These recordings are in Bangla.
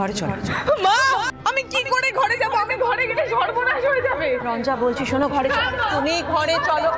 ঘরে চলো। মা, আমি কি করে ঘরে যাব? আমি ঘরে গেলে সর্বনাশ হয়ে যাবে। রঞ্জা বলছি শোনো, ঘরে চলো। তুমি ঘরে চলো।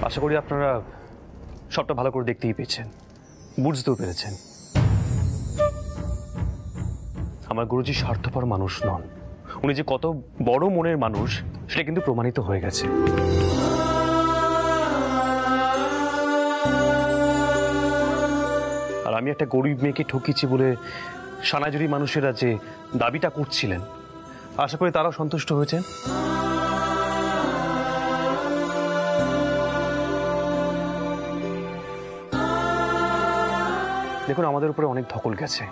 আশা করি আপনারা সবটা ভালো করে দেখতেই পেয়েছেন, বুঝতেও পেরেছেন। আমার গুরুজি স্বার্থপর মানুষ নন, উনি যে কত বড় মনের মানুষ সেটা কিন্তু প্রমাণিত হয়ে গেছে। আর আমি একটা গরিব মেয়েকে ঠকিয়েছি বলে সানাজুরি মানুষেরা যে দাবিটা করছিলেন, আশা করি তারাও সন্তুষ্ট হয়েছেন। দেখুন, আমাদের উপরে অনেক ধকল গেছে,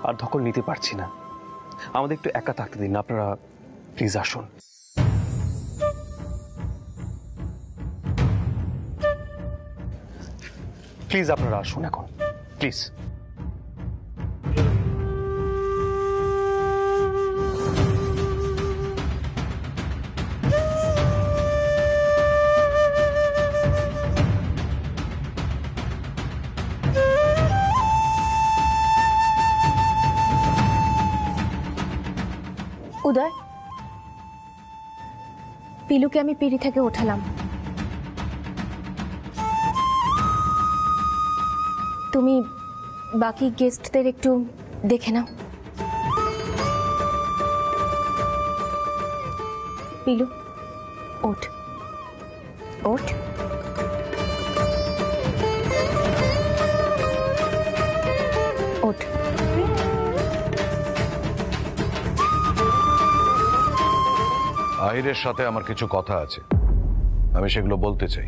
আর ধকল নিতে পারছি না। আমাদের একটু একা থাকতে দিন, আপনারা প্লিজ আসুন। প্লিজ আপনারা আসুন এখন, প্লিজ। উদয়, পিলুকে আমি পিড়ি থেকে উঠালাম। তুমি বাকি গেস্টদের একটু দেখে নাও। পিলু, ওঠ ওঠ। ওঠ। আহিরের সাথে আমার কিছু কথা আছে, আমি সেগুলো বলতে চাই।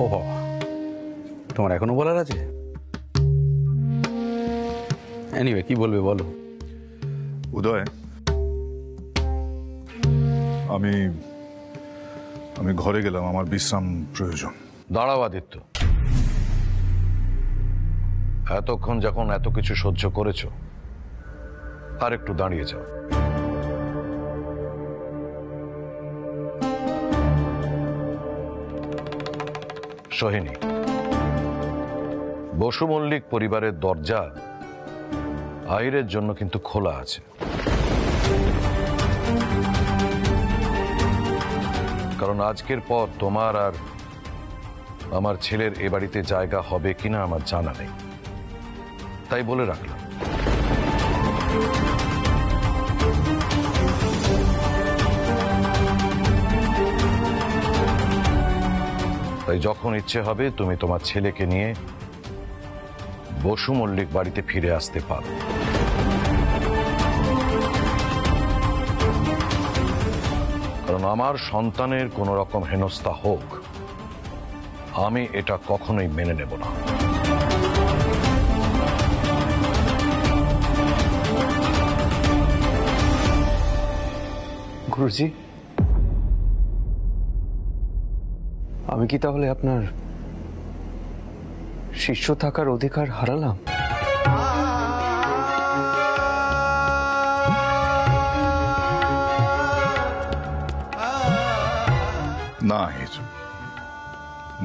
ও তোমার এখনো বলার আছে? এনিওয়ে, কি বলবে বলো। উদয়, আমি ঘরে গেলাম, আমার বিশ্রাম প্রয়োজন। দাঁড়াও আদিত্য, এতক্ষণ যখন এত কিছু সহ্য করেছো, আর একটু দাঁড়িয়ে যাও। সোহিনী, বসু মল্লিক পরিবারের দরজা আহিরের জন্য কিন্তু খোলা আছে। কারণ আজকের পর তোমার আর আমার ছেলের এ বাড়িতে জায়গা হবে কিনা আমার জানা নেই, তাই বলে রাখলাম। তাই যখন ইচ্ছে হবে তুমি তোমার ছেলেকে নিয়ে বসু মল্লিক বাড়িতে ফিরে আসতে পারো। কারণ আমার সন্তানের কোন রকম হেনস্থা হোক, আমি এটা কখনোই মেনে নেব না। গুরুজি, আমি কি তাহলে আপনার শিষ্য থাকার অধিকার হারালাম? না আহির,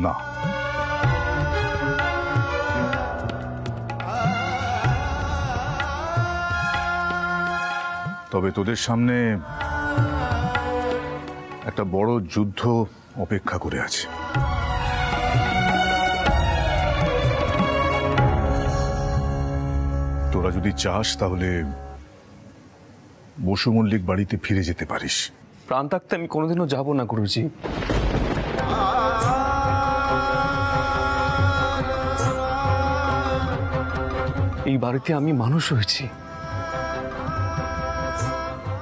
না। তবে তোদের সামনে একটা বড় যুদ্ধ অপেক্ষা করে আছে। তোরা যদি চাস তাহলে বসু মল্লিক বাড়িতে ফিরে যেতে পারিস। প্রাণ থাকতে আমি কোনোদিনও যাব না গুরুজি। এই বাড়িতে আমি মানুষ হয়েছি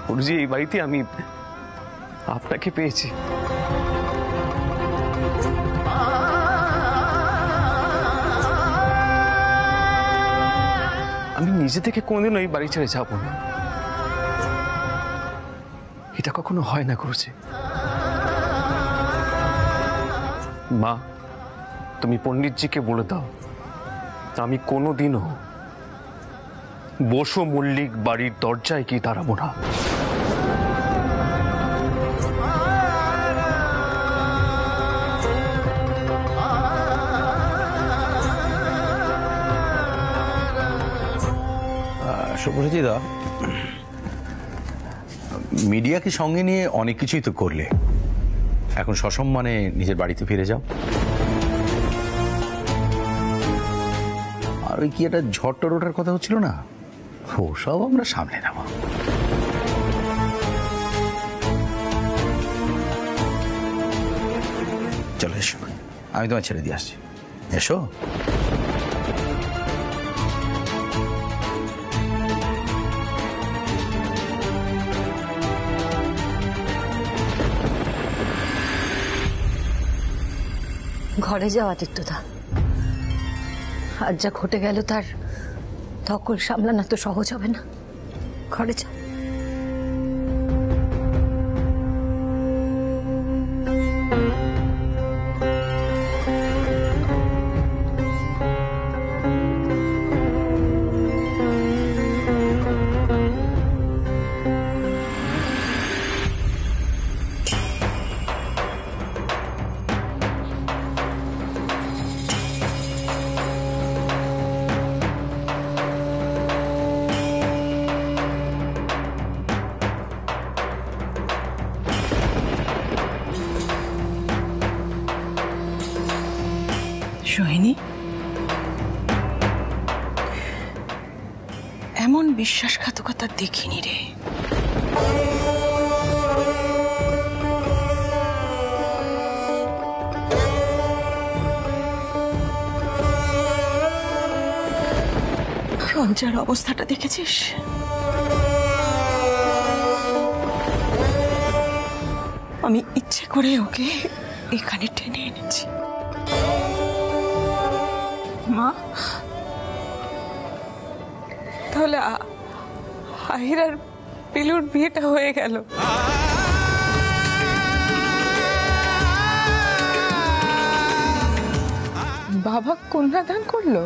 গুরুজি, এই বাড়িতে আমি আপনাকে পেয়েছি। নিজে থেকে কোনোদিনও এই বাড়ি ছেড়ে যাবো না। এটা কখনো হয় না গুরুজি। মা, তুমি পণ্ডিতজিকে বলে দাও আমি কোনোদিনও বসু মল্লিক বাড়ির দরজায় কি দাঁড়াবো না। শুভজিৎ, মিডিয়াকে সঙ্গে নিয়ে অনেক কিছুই তো করলে, এখন সসম্মানে নিজের বাড়িতে ফিরে যাও। আর ওই কি একটা ঝড় ওঠার কথা হচ্ছিল না, ও সব আমরা সামনে নেব। চলো এসো, আমি তোমায় ছেড়ে দিয়ে আসছি। এসো। ঘরে যাও আদিত্যদা, আর যা ঘটে গেল তার ধকল সামলানো তো সহজ হবে না। ঘরে যাও। সোহিনী, এমন বিশ্বাসঘাতকতা দেখিনি রে। সঞ্চার অবস্থাটা দেখেছিস? আমি ইচ্ছে করে ওকে এখানে টেনে এনেছি। মা, তাহলে আহির আর পিলুর বিয়েটা হয়ে গেল। বাবা কন্যাদান করলো।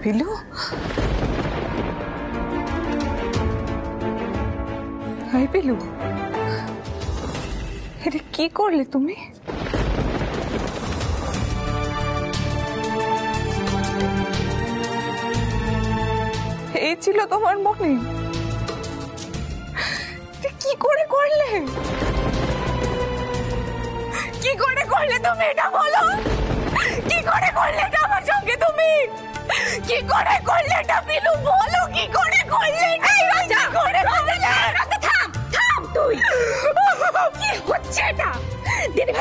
পিলু, হাই পিলু, এটা কি করলে তুমি? এই ছিল তোমার মনে? কি করে করলে? কি করে করলে তুমি এটা বলো? কি করে করলে এটা আমার সঙ্গে তুমি? কি করে করলে এটা পিলু বলো? কি করে করলে? তুই কি হচ্ছে এটা? দিদি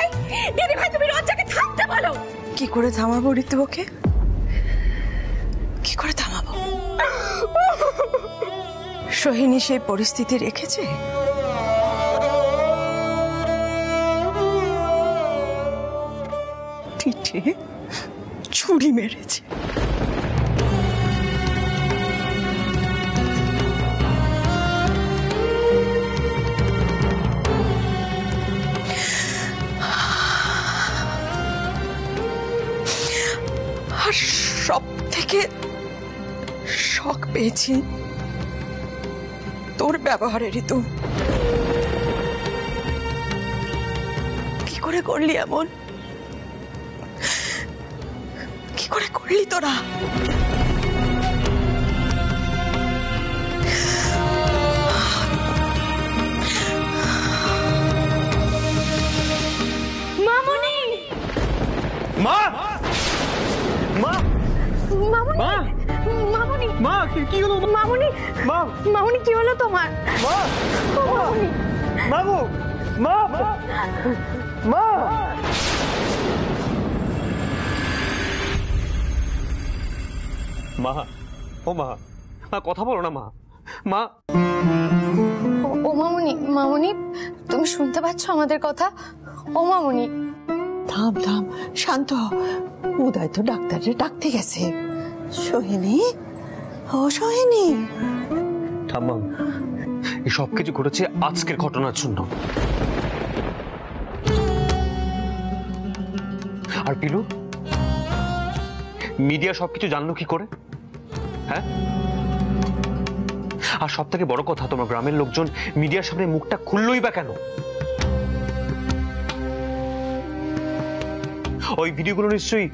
ভাই তুমি রঞ্জাকে থামতে বলো। কি করে থামাবো ঋতু ওকে? কি করে থামাবো? সোহিনী সেই পরিস্থিতি রেখেছে। পিঠে ছুরি মেরেছে। আর সব থেকে শক পেয়েছি তোর ব্যবহারে ঋতু। কি করে করলি এমন? কি করে করলি তোরা? মামনি, মা, মা, মামনি, মা, মামনি, মা, কি হলো? মামনি, মা, মামনি কি হলো তোমার? মা, ও মামনি, বাবু, মা, মা। মা, ও মা, মা কথা বলো না মা। মা ও মামুনি, মামুনি তুমি শুনতে পাচ্ছ আমাদের কথা? ও মামুনি। থাম থাম, শান্ত হ। উদয় তো ডাক্তারে ডাকতে গেছে। সোহিনী, ও সোহিনী। ঠাম্মা, এই সব কিছু ঘটেছে আজকের ঘটনার জন্য। আর পিলু, মিডিয়া সবকিছু জানলো কি করে? হ্যাঁ, আর সব থেকে বড় কথা, তোমার গ্রামের লোকজন মিডিয়ার সামনে মুখটা খুললই বা কেন? ওই ভিডিওগুলো নিশ্চয়ই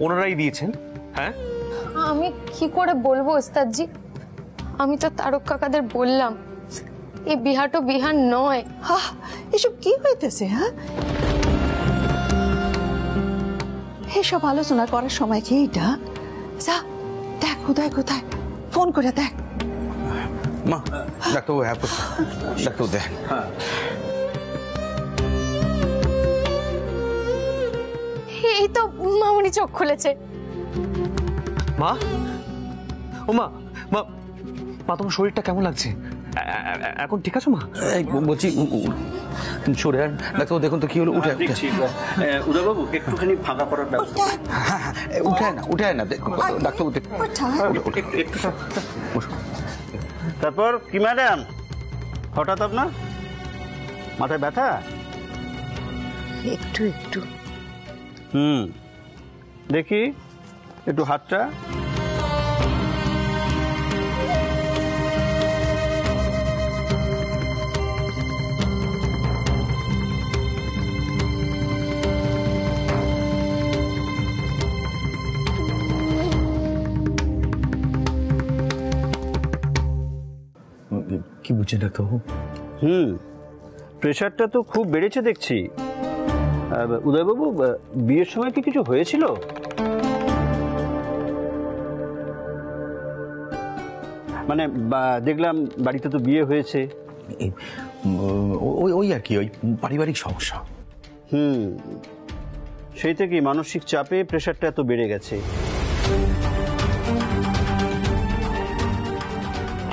ওনারাই দিয়েছেন। হ্যাঁ, আমি কি করে বলবো ওস্তাদজি? আমি তো তারক কাকাদের বললাম এই বিহাটো বিহার নয়। এসব কি হইতেছে? হ্যাঁ, এসব আলোচনা করার সময় কি এটা? যা দেখ উদয় কোথায়, ফোন করে দেখ। মা, ডাক্তারবাবু, হ্যাঁ ডাক্তারবাবু দেখ। এই তো মামুনি চোখ খুলেছে। মা, ও মা, মা, মা তোমার শরীরটা কেমন লাগছে এখন? ঠিক আছে মা? এই বলছি সরে আর ডাক্তারবাবু দেখুন তো কি হলো। উঠে উদয়বাবু একটুখানি ফাঁকা করার ব্যবস্থা। উঠে না ডাক্তারবাবু। তারপর কি ম্যাডাম, হঠাৎ আপনার মাথায় ব্যথা? একটু একটু। দেখি একটু হাতটা। কি বুঝছেন ডাক্তারবাবু? প্রেশারটা তো খুব বেড়েছে দেখছি। উদয়বাবু, বিয়ের সময় কি কিছু হয়েছিল? মানে দেখলাম বাড়িতে তো বিয়ে হয়েছে। ওই আর কি, ওই পারিবারিক সমস্যা। সেই থেকেই মানসিক চাপে প্রেশারটা এত বেড়ে গেছে।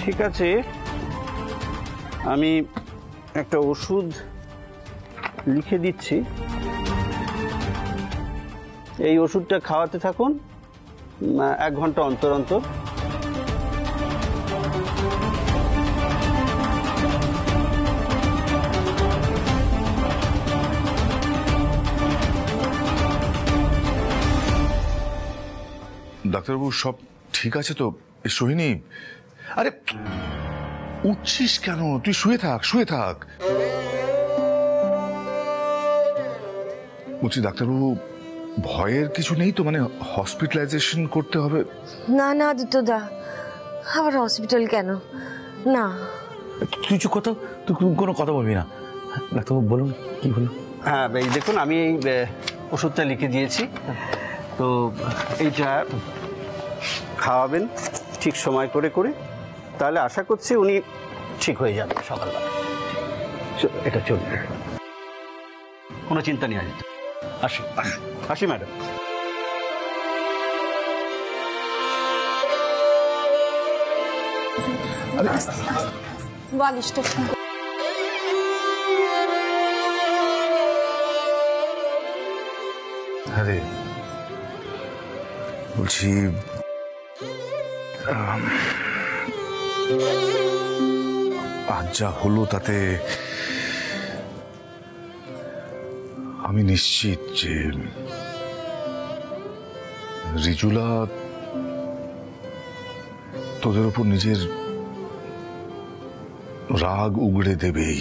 ঠিক আছে, আমি একটা ওষুধ লিখে দিচ্ছি, এই ওষুধটা খাওয়াতে থাকুন 1 ঘন্টা অন্তর অন্তর। ডাক্তারবাবু সব ঠিক আছে তো? সোহিনী, আরে উঠছিস কেন? তুই শুয়ে থাক, শুয়ে থাক। বলছি ডাক্তারবাবু, ভয়ের কিছু নেই তো? মানে হসপিটালাইজেশন করতে হবে? না না আদিত্যদা, আবার হসপিটাল কেন? না। তুই চুপ কথা, তুই কোনো কথা বলবি না। ডাক্তারবাবু বলুন, কি বলুন? হ্যাঁ, এই দেখুন আমি এই ওষুধটা লিখে দিয়েছি, তো এইটা খাওয়াবেন ঠিক সময় করে করে, তাহলে আশা করছি উনি ঠিক হয়ে যাবেন সকালবেলা। এটা চলবে, কোনো চিন্তা নেই। আসি আসি ম্যাডাম। বালিশটা আরে বলছি আজ যা হলো তাতে আমি নিশ্চিত যে রিজুলা তোদের উপর নিজের রাগ উগড়ে দেবেই।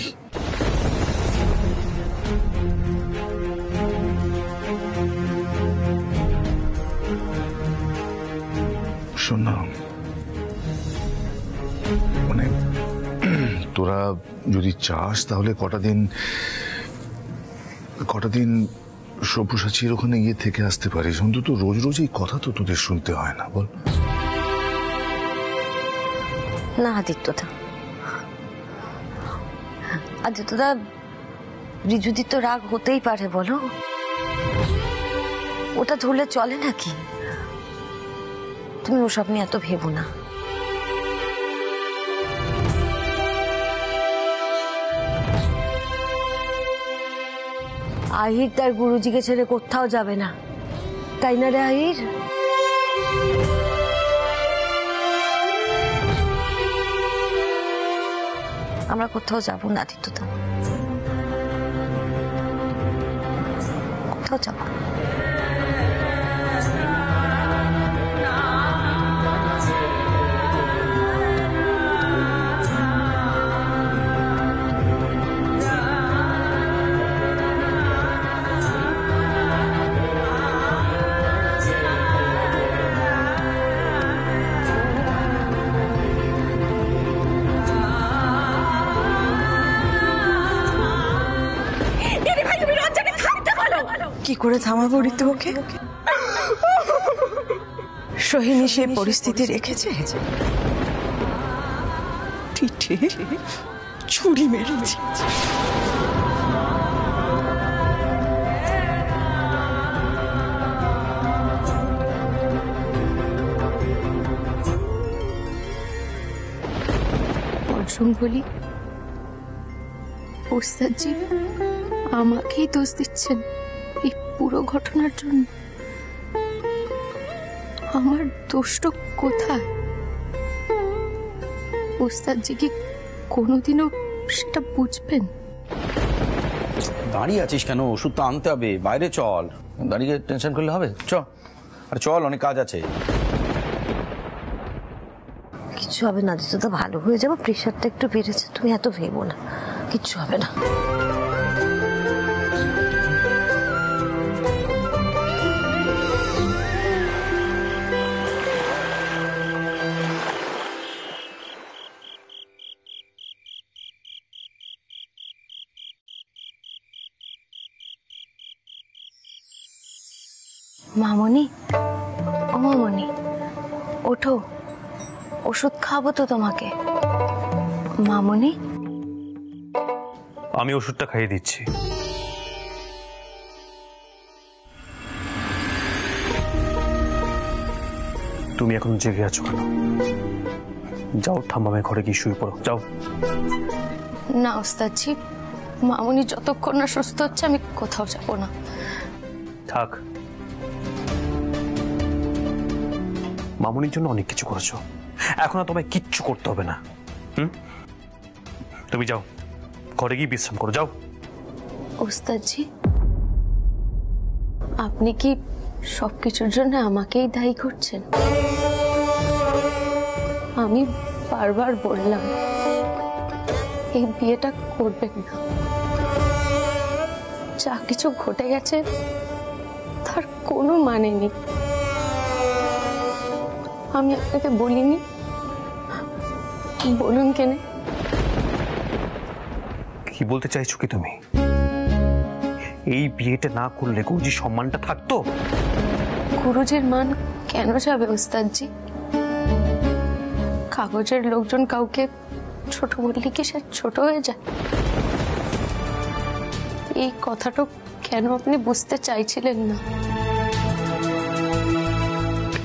শোন না, মানে তোরা যদি চাস তাহলে কটা দিন সব্যসাচীর ওখানে গিয়ে থেকে আসতে পারিস। অন্তত রোজ রোজ এই কথা তো তোদের শুনতে হয় না, বল? না আদিত্যদা, আদিত্যদা, রিজুদির তো রাগ হতেই পারে, বলো? ওটা ধরলে চলে নাকি? তুমি ওসব নিয়ে এত ভেবো না। আহির তার গুরুজিকে ছেড়ে কোথাও যাবে না, তাই না রে আহির? আমরা কোথাও যাব না আদিত্যদা, কোথাও যাব না। কি করে থামাবো ঋতুকে? সোহিনী সে পরিস্থিতি রেখেছে, পিঠে ছুরি মেরেছে। অর্জুন বলি, ওস্তাদজি আমাকেই দোষ দিচ্ছেন এই পুরো ঘটনার জন্য। আমার দোষটা কোথায়? ওস্তাদজি কি কোনোদিনও সেটা বুঝবেন? দাঁড়িয়ে আছিস কেন? ওষুধ তো আনতে হবে, বাইরে চল। দাঁড়িয়ে টেনশন করলে হবে? আর চল, অনেক কাজ আছে। কিচ্ছু হবে না আদিত্যদা, ভালো হয়ে যাবো। প্রেশারটা একটু বেড়েছে, তুমি এত ভেবো না, কিচ্ছু হবে না। মামনি, ও মামনি, ওঠো, ওষুধ খাবো তো তোমাকে। মামনি, আমি ওষুধটা খাইয়ে দিচ্ছি। তুমি এখন জেগে আছো কেন? যাও ঠাম্মামের ঘরে গিয়ে শুয়ে পড়ো, যাও। না ওস্তাদজি, মামনি যতক্ষণ না সুস্থ হচ্ছে আমি কোথাও যাব না। থাক, মামনির জন্য অনেক কিছু করেছো, এখন আর তোমায় কিচ্ছু করতে হবে না। তুমি যাও, ঘরে গিয়ে বিশ্রাম করো, যাও। ওস্তাদজি, আপনি কি সবকিছুর জন্য আমাকেই দায়ী করছেন? আমি বারবার বললাম এই বিয়েটা করবেন না। যা কিছু ঘটে গেছে তার কোনো মানে নেই। আমি আপনাকে বলিনি, বলুন কেন? কি বলতে চাইছো কি তুমি? এই বিয়েটা না করলে গুরুজির সম্মানটা থাকতো? গুরুজির মান কেন যাবে ওস্তাদজি? কাগজের লোকজন কাউকে ছোট বললে কি সে ছোট হয়ে যায়? এই কথাটা কেন আপনি বুঝতে চাইছিলেন না?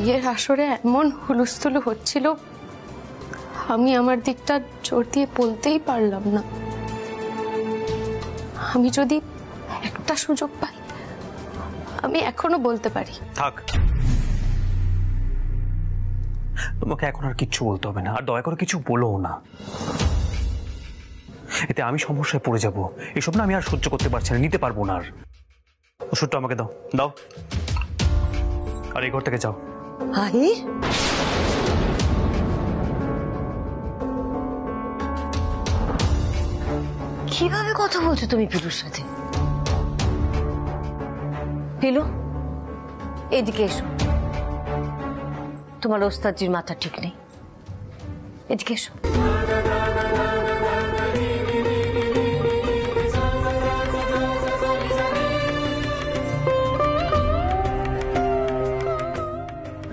বিয়ের আসরে এমন হুলস্থুল হচ্ছিল, আমি আমার দিকটা জোর দিয়ে বলতেই পারলাম না। আমি যদি একটা সুযোগ পাই, আমি এখনো বলতে পারি। থাক, তোমাকে এখন আর কিচ্ছু বলতে হবে না, আর দয়া করে কিছু বলো না। এতে আমি সমস্যায় পড়ে যাব। এসব না আমি আর সহ্য করতে পারছি না, নিতে পারবো না আর। ওষুধটা আমাকে দাও, দাও, আর এই ঘর থেকে যাও। আহির, কিভাবে কথা বলছো তুমি পিলুর সাথে? পিলু, এদিকে এসো। তোমার ওস্তাদজির মাথা ঠিক নেই, এদিকে এসো।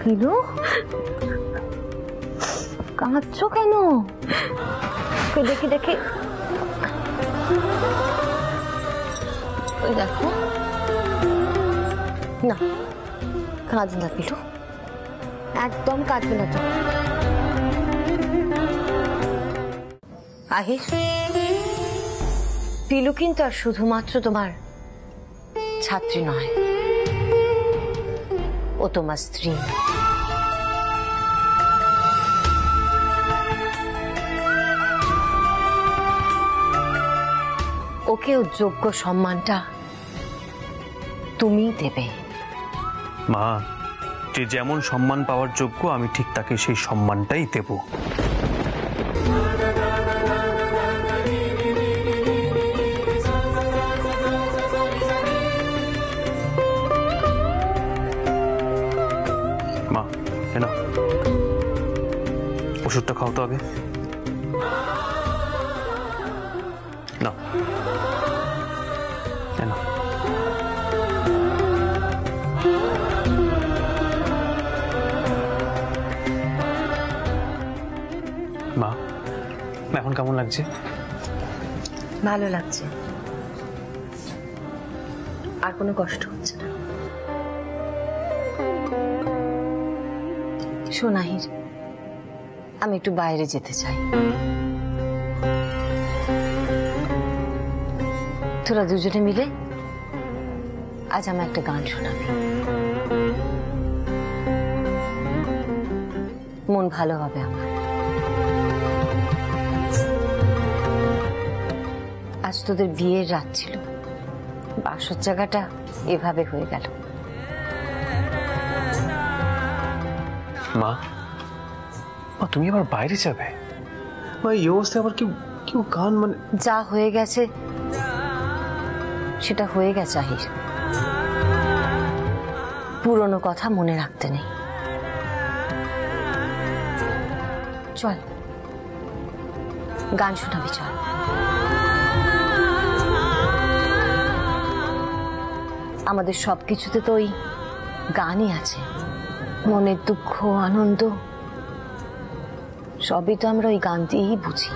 পিলু, কাঁদছো কেন? দেখি দেখি, দেখো না, কাঁদ না পিলু, একদম কাঁদবে না তো। আহির, পিলু কিন্তু আর শুধুমাত্র তোমার ছাত্রী নয়, ও তোমার স্ত্রী। ওকে ওর যোগ্য সম্মানটা তুমিই দেবে। মা, যে যেমন সম্মান পাওয়ার যোগ্য আমি ঠিক তাকে সেই সম্মানটাই দেব। মা, এ নাও, ওষুধটা খাও তো আগে। না, এ নাও। মা, এখন কেমন লাগছে? ভালো লাগছে, আর কোনো কষ্ট হচ্ছে না। সোনাহির, আমি একটু বাইরে যেতে চাই। তোরা দুজনে মিলে আজ আমার একটা গান শোনাবি, মন ভালো হবে আমার। আজ তোদের বিয়ের রাত ছিল, বাসর জায়গাটা এভাবে হয়ে গেল। মা, মা তুমি আবার বাইরে যাবে? মা, এই অবস্থায় আবার কেউ গান মানে? যা হয়ে গেছে সেটা হয়ে গেছে আহির, পুরনো কথা মনে রাখতে নেই। চল গান শোনাবি, চল। আমাদের সবকিছুতে তো ওই গানই আছে, মনের দুঃখ আনন্দ সবই তো আমরা ওই গান দিয়েই বুঝি।